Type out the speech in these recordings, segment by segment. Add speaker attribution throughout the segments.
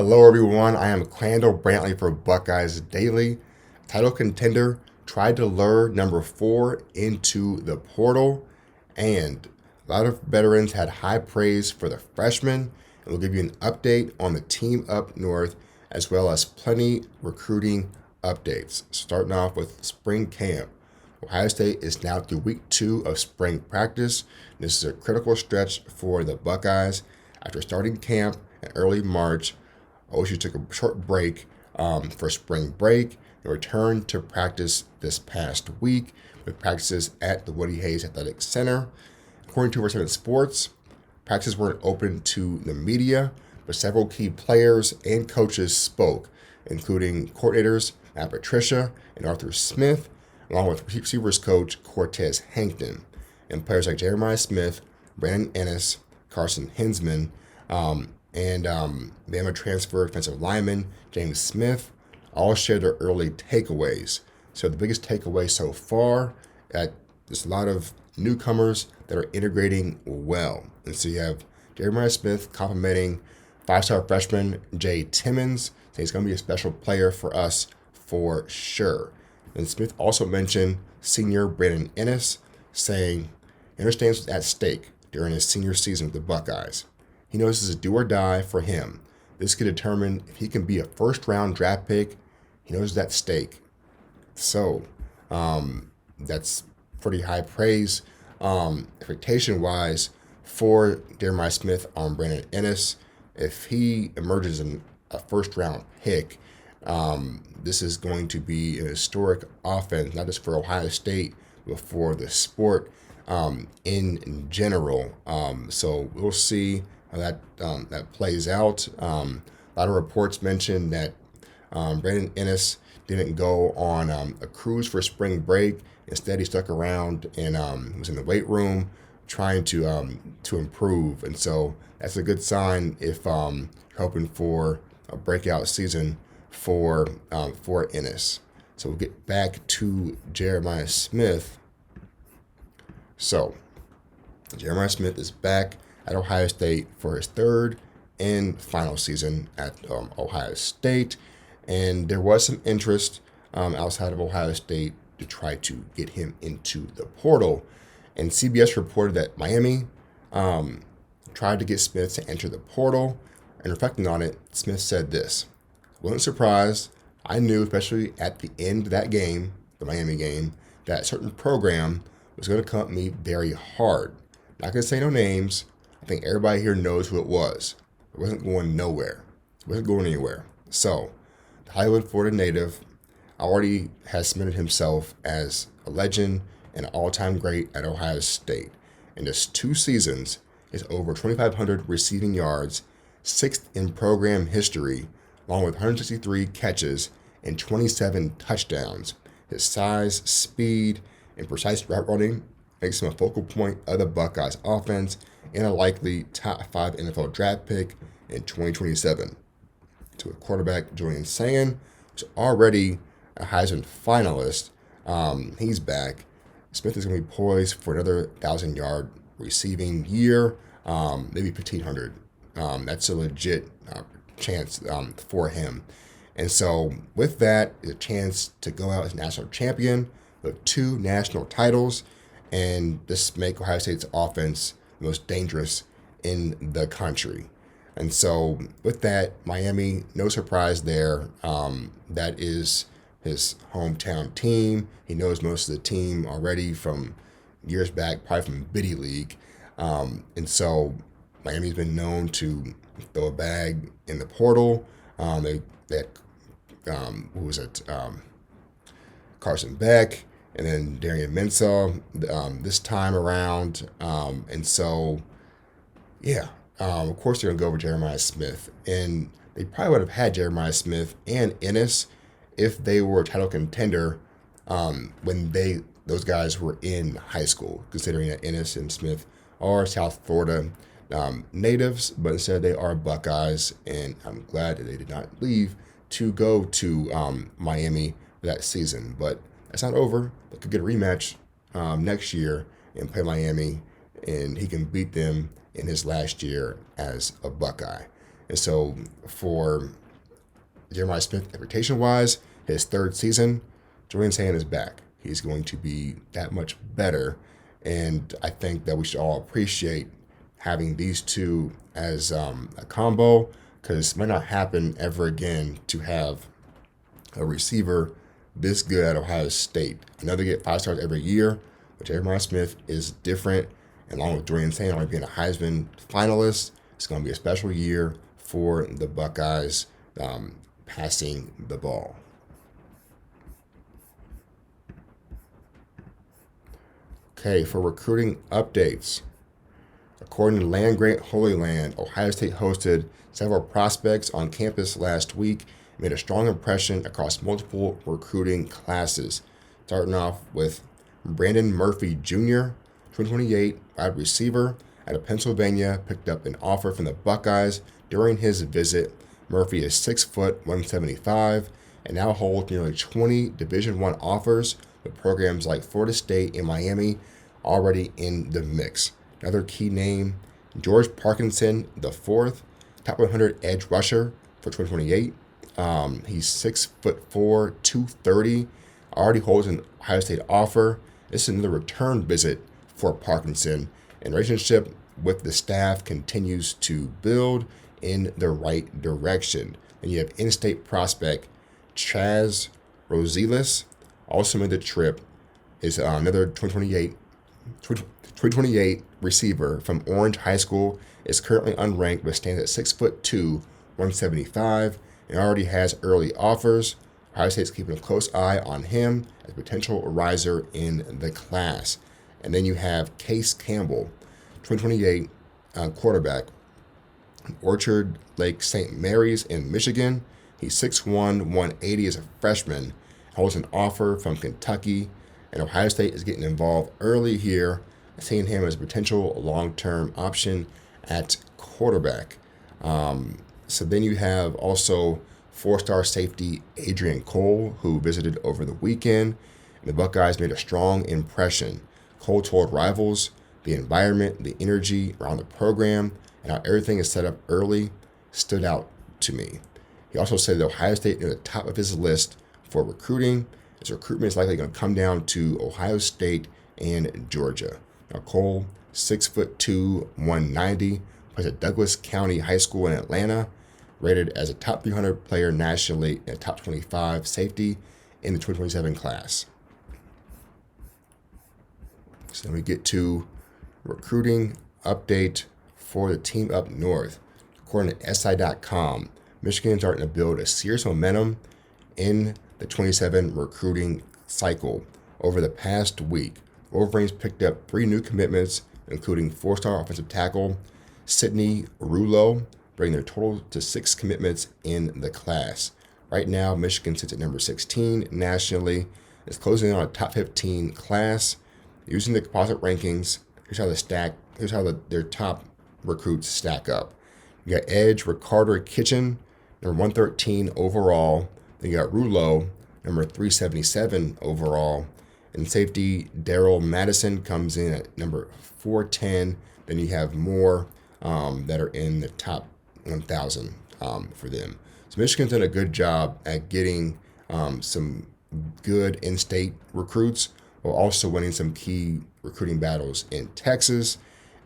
Speaker 1: Hello, everyone. I am Krandall Brantley for Buckeyes Daily. Title contender tried to lure number 4 into the portal, and a lot of veterans had high praise for the freshman. And we'll give you an update on the team up north, as well as plenty recruiting updates. Starting off with spring camp. Ohio State is now through week 2 of spring practice. This is a critical stretch for the Buckeyes. After starting camp in early March, OSU took a short break for spring break and returned to practice this past week with practices at the Woody Hayes Athletic Center. According to Return Sports, practices weren't open to the media, but several key players and coaches spoke, including coordinators Matt Patricia and Arthur Smith, along with receivers coach Cortez Hankton, and players like Jeremiah Smith, Brandon Ennis, Carson Hinsman, and Bama transfer defensive lineman James Smith all shared their early takeaways. So the biggest takeaway so far, there's a lot of newcomers that are integrating well. And so you have Jeremiah Smith complimenting five-star freshman Jay Timmons, saying he's going to be a special player for us for sure. And Smith also mentioned senior Brandon Ennis, saying he understands what's at stake during his senior season with the Buckeyes. He knows this is a do or die for him. This could determine if he can be a first-round draft pick. He knows that's at stake. So that's pretty high praise. Expectation-wise for Jeremiah Smith on Brandon Ennis, if he emerges in a first-round pick, this is going to be an historic offense, not just for Ohio State, but for the sport in general. So we'll see how that plays out. A lot of reports mentioned that Brandon Ennis didn't go on a cruise for spring break. Instead, he stuck around and was in the weight room trying to improve. And so that's a good sign if you're hoping for a breakout season for Ennis. So we'll get back to Jeremiah Smith. So Jeremiah Smith is back at Ohio State for his third and final season at Ohio State. And there was some interest outside of Ohio State to try to get him into the portal. And CBS reported that Miami tried to get Smith to enter the portal. And reflecting on it, Smith said this: "Wasn't surprised. I knew, especially at the end of that game, the Miami game, that a certain program was going to come at me very hard. Not going to say no names. I think everybody here knows who it was. It wasn't going nowhere. It wasn't going anywhere." So the Hollywood, Florida native already has cemented himself as a legend and an all-time great at Ohio State. In just 2 seasons, is over 2,500 receiving yards, 6th in program history, along with 163 catches and 27 touchdowns. His size, speed, and precise route running makes him a focal point of the Buckeyes offense and a likely top 5 NFL draft pick in 2027. To a quarterback, Julian Sayin, who's already a Heisman finalist, he's back. Smith is going to be poised for another 1,000-yard receiving year, maybe 1,500. That's a legit chance for him. And so with that, is a chance to go out as a national champion with 2 national titles, and this make Ohio State's offense the most dangerous in the country. And so with that, Miami, no surprise there. That is his hometown team. He knows most of the team already from years back, probably from Biddy League. And so Miami's been known to throw a bag in the portal. Who was it? Carson Beck, and then Darian Mensah this time around. And so, yeah, of course they're going to go over Jeremiah Smith. And they probably would have had Jeremiah Smith and Ennis if they were a title contender when those guys were in high school, considering that Ennis and Smith are South Florida natives, but instead they are Buckeyes, and I'm glad that they did not leave to go to Miami that season. But that's not over. They could get a rematch next year and play Miami, and he can beat them in his last year as a Buckeye. And so for Jeremiah Smith, reputation-wise, his third season, Julian Sand is back. He's going to be that much better. And I think that we should all appreciate having these two as a combo, because it might not happen ever again to have a receiver this good at Ohio State. I know they get 5 stars every year, but Jeremiah Smith is different. And along with Julian Sand only being a Heisman finalist, it's going to be a special year for the Buckeyes passing the ball. Okay, for recruiting updates. According to Land Grant Holy Land, Ohio State hosted several prospects on campus last week and made a strong impression across multiple recruiting classes. Starting off with Brandon Murphy Jr., 2028 wide receiver out of Pennsylvania, picked up an offer from the Buckeyes during his visit. Murphy is 6 foot 175 and now holds nearly 20 Division I offers with programs like Florida State and Miami already in the mix. Another key name, George Parkinson IV, top 100 edge rusher for 2028. He's 6'4", 230. Already holds an Ohio State offer. This is another return visit for Parkinson, and relationship with the staff continues to build in the right direction. And you have in-state prospect Chaz Rosales also made the trip. Is another 2028 receiver from Orange High School, is currently unranked but stands at 6'2", 175, and already has early offers. Ohio State's keeping a close eye on him as a potential riser in the class. And then you have Case Campbell, 2028 quarterback, Orchard Lake St. Mary's in Michigan. He's 6'1", 180 as a freshman, holds an offer from Kentucky, and Ohio State is getting involved early here, seeing him as a potential long-term option at quarterback. So then you have also 4-star safety Adrian Cole, who visited over the weekend, and the Buckeyes made a strong impression. Cole told rivals the environment, the energy around the program, and how everything is set up early stood out to me. He also said that Ohio State near the top of his list for recruiting. His recruitment is likely going to come down to Ohio State and Georgia. Now, Cole, 6'2", 190, plays at Douglas County High School in Atlanta, rated as a top 300 player nationally and a top 25 safety in the 2027 class. So then we get to recruiting update for the team up north. According to SI.com, Michigan is starting to build a serious momentum in the 27 recruiting cycle. Over the past week, Wolverines picked up 3 new commitments, including 4-star offensive tackle Sidney Rulo, bringing their total to 6 commitments in the class. Right now, Michigan sits at number 16 nationally. It's closing in on a top 15 class. Using the composite rankings, here's how their top recruits stack up. You got edge Ricardo Kitchen, number 113 overall. Then you got Rulo, number 377 overall. And safety Daryl Madison comes in at number 410. Then you have more that are in the top 1,000 for them. So Michigan's done a good job at getting some good in-state recruits, while also winning some key recruiting battles in Texas.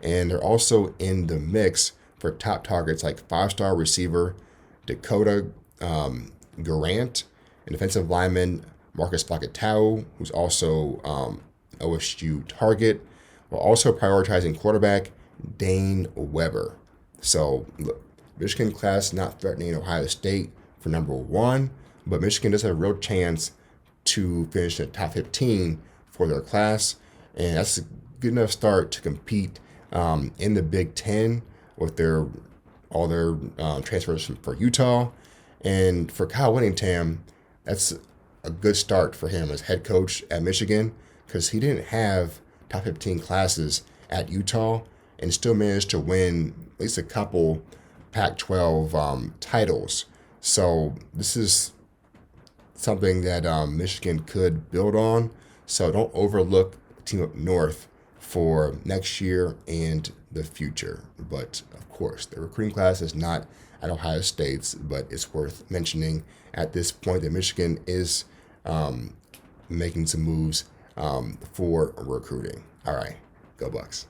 Speaker 1: And they're also in the mix for top targets like 5-star receiver Dakota Garant, and defensive lineman Marcus Fakatau, who's also OSU target, while also prioritizing quarterback Dane Weber. So look, Michigan class not threatening Ohio State for number 1, but Michigan does have a real chance to finish in the top 15 for their class, and that's a good enough start to compete in the Big Ten with all their transfers for Utah. And for Kyle Whittingham, that's a good start for him as head coach at Michigan, because he didn't have top 15 classes at Utah and still managed to win at least a couple Pac-12 titles. So this is something that Michigan could build on. So don't overlook the team up north for next year and the future. But of course, the recruiting class is not at Ohio State's, but it's worth mentioning at this point that Michigan is making some moves for recruiting. All right, go Bucks.